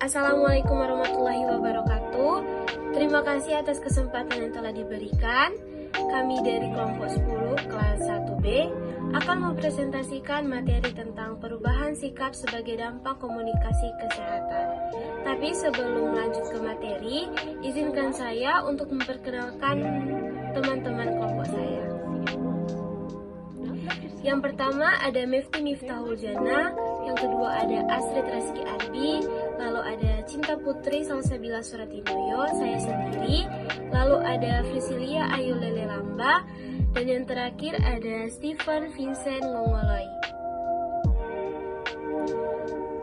Assalamualaikum warahmatullahi wabarakatuh. Terima kasih atas kesempatan yang telah diberikan. Kami dari kelompok 10 kelas 1B akan mempresentasikan materi tentang perubahan sikap sebagai dampak komunikasi kesehatan. Tapi sebelum lanjut ke materi, izinkan saya untuk memperkenalkan teman-teman kelompok saya. Yang pertama ada Mefti Miftahul Jannah, yang kedua ada Astrid Rizky Arbi, lalu ada Cinta Putri Salsabila Suratinoyo, saya sendiri, lalu ada Frisilia Ayu Lele Lamba, dan yang terakhir ada Stephen Vincent Ngongoloi.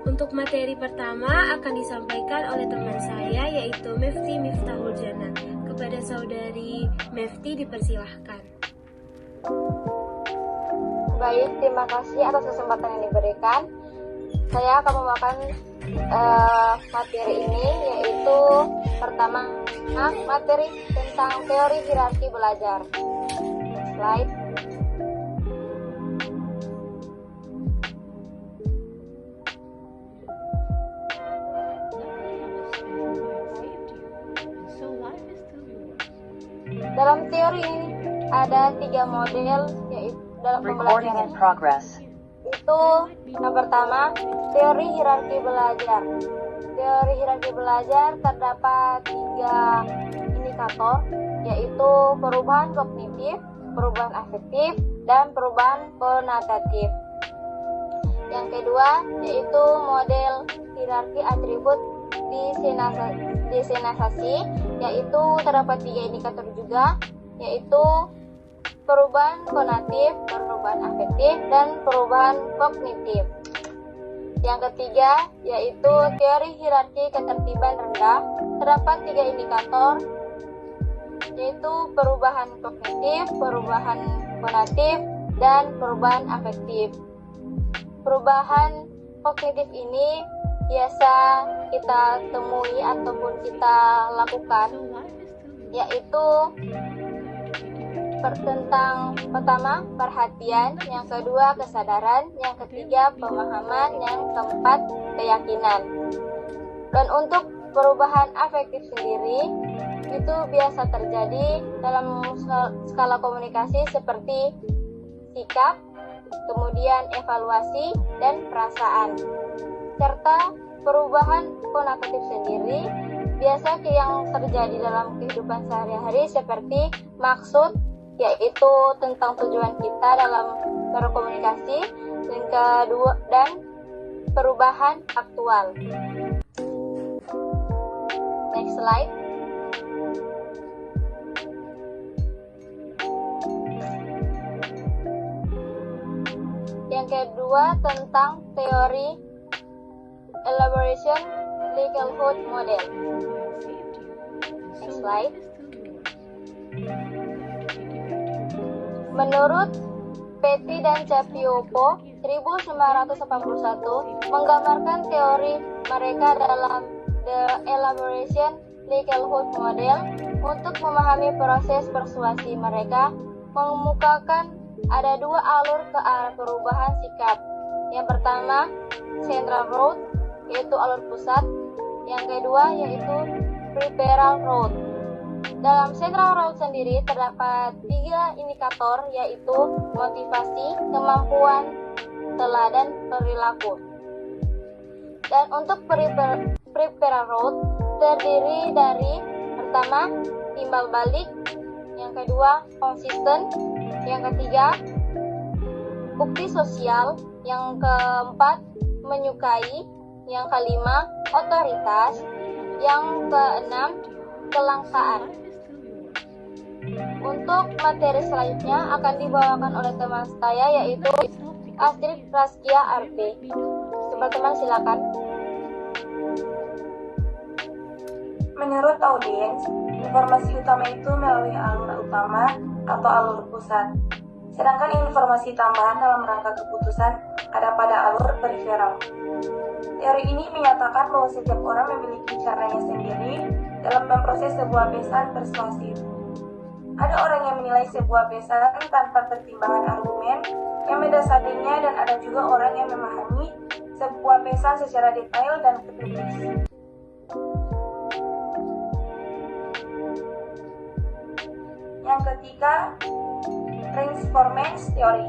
Untuk materi pertama akan disampaikan oleh teman saya yaitu Mefti Miftahul Jannah. Kepada saudari Mefti dipersilahkan. Baik, terima kasih atas kesempatan yang diberikan. Saya akan membawakan materi ini, yaitu pertama materi tentang teori hierarki belajar. Slide. Dalam teori ini ada 3 model, yaitu dalam pembelajaran. Itu yang pertama, teori hierarki belajar. Teori hierarki belajar terdapat 3 indikator, yaitu perubahan kognitif, perubahan afektif, dan perubahan konotatif. Yang kedua yaitu model hierarki atribut desenasasi, yaitu terdapat 3 indikator juga, yaitu perubahan konatif, perubahan afektif, dan perubahan kognitif. Yang ketiga yaitu teori hierarki ketertiban rendah, terdapat 3 indikator, yaitu perubahan kognitif, perubahan konatif, dan perubahan afektif. Perubahan kognitif ini biasa kita temui ataupun kita lakukan, yaitu tentang pertama perhatian, yang kedua kesadaran, yang ketiga pemahaman, yang keempat keyakinan. Dan untuk perubahan afektif sendiri itu biasa terjadi dalam skala komunikasi seperti sikap, kemudian evaluasi, dan perasaan. Serta perubahan konotatif sendiri biasa yang terjadi dalam kehidupan sehari-hari seperti maksud, yaitu tentang tujuan kita dalam berkomunikasi, dan kedua dan perubahan aktual. Next slide. Yang kedua tentang teori elaboration likelihood model. Next slide. Menurut Petty dan Capiopo 1981 menggambarkan teori mereka dalam The Elaboration Likelihood Model untuk memahami proses persuasi mereka mengemukakan ada 2 alur ke arah perubahan sikap. Yang pertama, Central Road, yaitu alur pusat. Yang kedua yaitu Peripheral Road. Dalam Central Road sendiri terdapat 3 indikator, yaitu motivasi, kemampuan, teladan, perilaku. Dan untuk Peripheral Road terdiri dari pertama, timbal balik, yang kedua, konsisten, yang ketiga, bukti sosial, yang keempat, menyukai, yang kelima, otoritas, yang keenam, kelangkaan. Untuk materi selanjutnya akan dibawakan oleh teman saya, yaitu Astrid Rizky Arbi. Teman-teman silakan. Menurut audiens, informasi utama itu melalui alur utama atau alur pusat. Sedangkan informasi tambahan dalam rangka keputusan ada pada alur periferal. Teori ini menyatakan bahwa setiap orang memiliki caranya sendiri dalam memproses sebuah pesan persuasif. Ada orang yang menilai sebuah pesan tanpa pertimbangan argumen yang mendasarinya, dan ada juga orang yang memahami sebuah pesan secara detail dan tertulis. yang ketiga, Transformance Theory.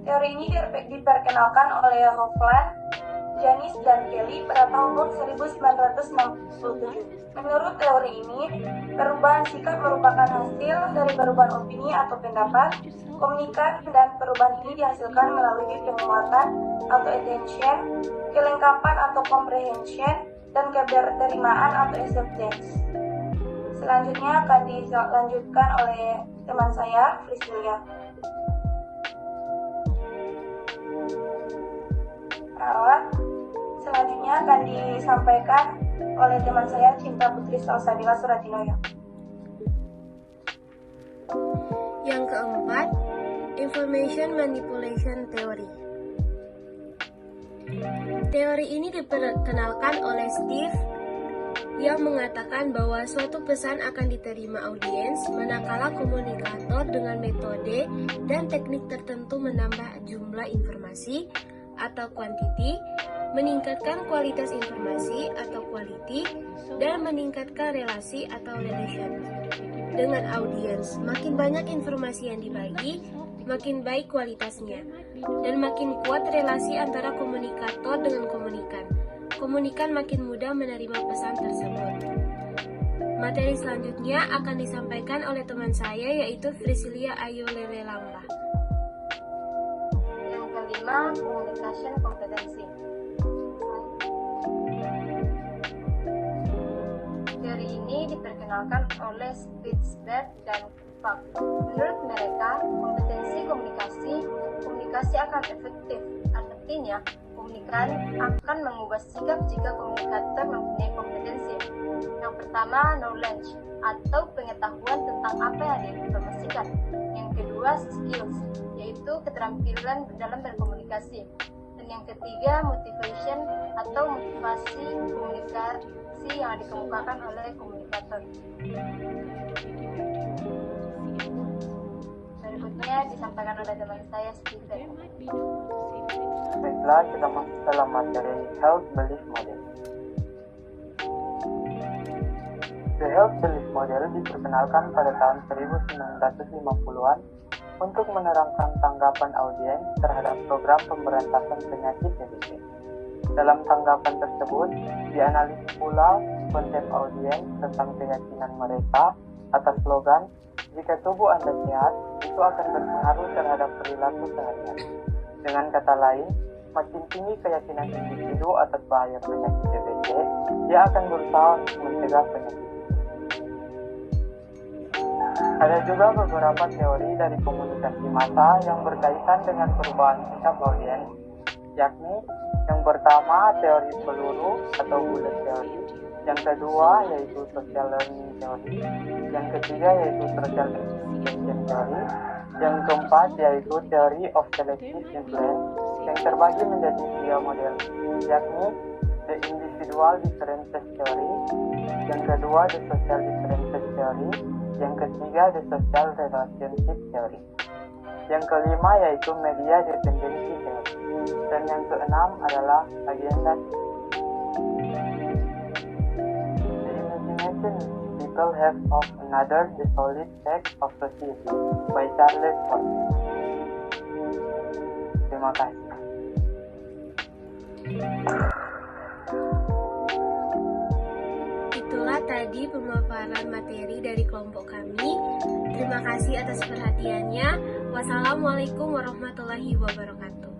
Teori ini diperkenalkan oleh Hofland, Janis, dan Kelly pada tahun 1967. Menurut teori ini, perubahan sikap merupakan hasil dari perubahan opini atau pendapat, komunikan, dan perubahan ini dihasilkan melalui penguatan atau attention, kelengkapan atau comprehension, dan keberterimaan atau acceptance. Selanjutnya akan dilanjutkan oleh teman saya, Priscilia. Perawat. Selanjutnya akan disampaikan oleh teman saya, Cinta Putri Salsabila Suratinoyo. Yang keempat, Information Manipulation Theory. Teori ini diperkenalkan oleh Steve yang mengatakan bahwa suatu pesan akan diterima audiens manakala komunikator dengan metode dan teknik tertentu menambah jumlah informasi atau quantity, meningkatkan kualitas informasi atau quality, dan meningkatkan relasi atau relation dengan audiens. Makin banyak informasi yang dibagi, makin baik kualitasnya, dan makin kuat relasi antara komunikator dengan komunikan. Komunikan makin mudah menerima pesan tersebut. Materi selanjutnya akan disampaikan oleh teman saya, yaitu Priscilia Ayu Lele Lamba. Yang kelima, Communication Competency. Teori ini diperkenalkan oleh Spitzberg dan Fak. Menurut mereka, kompetensi komunikasi akan efektif. Artinya, komunikan akan mengubah sikap jika komunikator mempunyai kompetensi. Yang pertama, knowledge atau pengetahuan tentang apa yang diinformasikan. Yang kedua, skills, yaitu keterampilan dalam berkomunikasi. Dan yang ketiga, motivation atau motivasi komunikasi yang dikemukakan oleh komunikator. Berikutnya disampaikan oleh teman saya, Steve. Baiklah, kita masuk dalam materi Health Belief Model. The Health Belief Model diperkenalkan pada tahun 1950-an untuk menerangkan tanggapan audiens terhadap program pemberantasan penyakit TBC. Dalam tanggapan tersebut, dianalisis pula konsep audiens tentang keyakinan mereka atas slogan, "Jika tubuh Anda sehat, itu akan berpengaruh terhadap perilaku sehari-hari." Dengan kata lain, makin tinggi keyakinan individu atas bahaya penyakit TBC, dia akan berusaha untuk mencegah penyakit. Ada juga beberapa teori dari komunikasi massa yang berkaitan dengan perubahan sikap audiens, yakni yang pertama teori peluru atau bullet theory, yang kedua yaitu social learning theory, yang ketiga yaitu social expectation theory, yang keempat yaitu theory of selective influence yang terbagi menjadi 3 model, yakni the individual differences theory, yang kedua the social differences theory, yang ketiga the social relationship theory, yang kelima yaitu media dependency theory, dan yang keenam adalah agenda. The imagination people have of another, the solid fact of society, by Charles Forsyth. Terima kasih. Itulah tadi pemaparan materi dari kelompok kami. Terima kasih atas perhatiannya. Wassalamualaikum warahmatullahi wabarakatuh.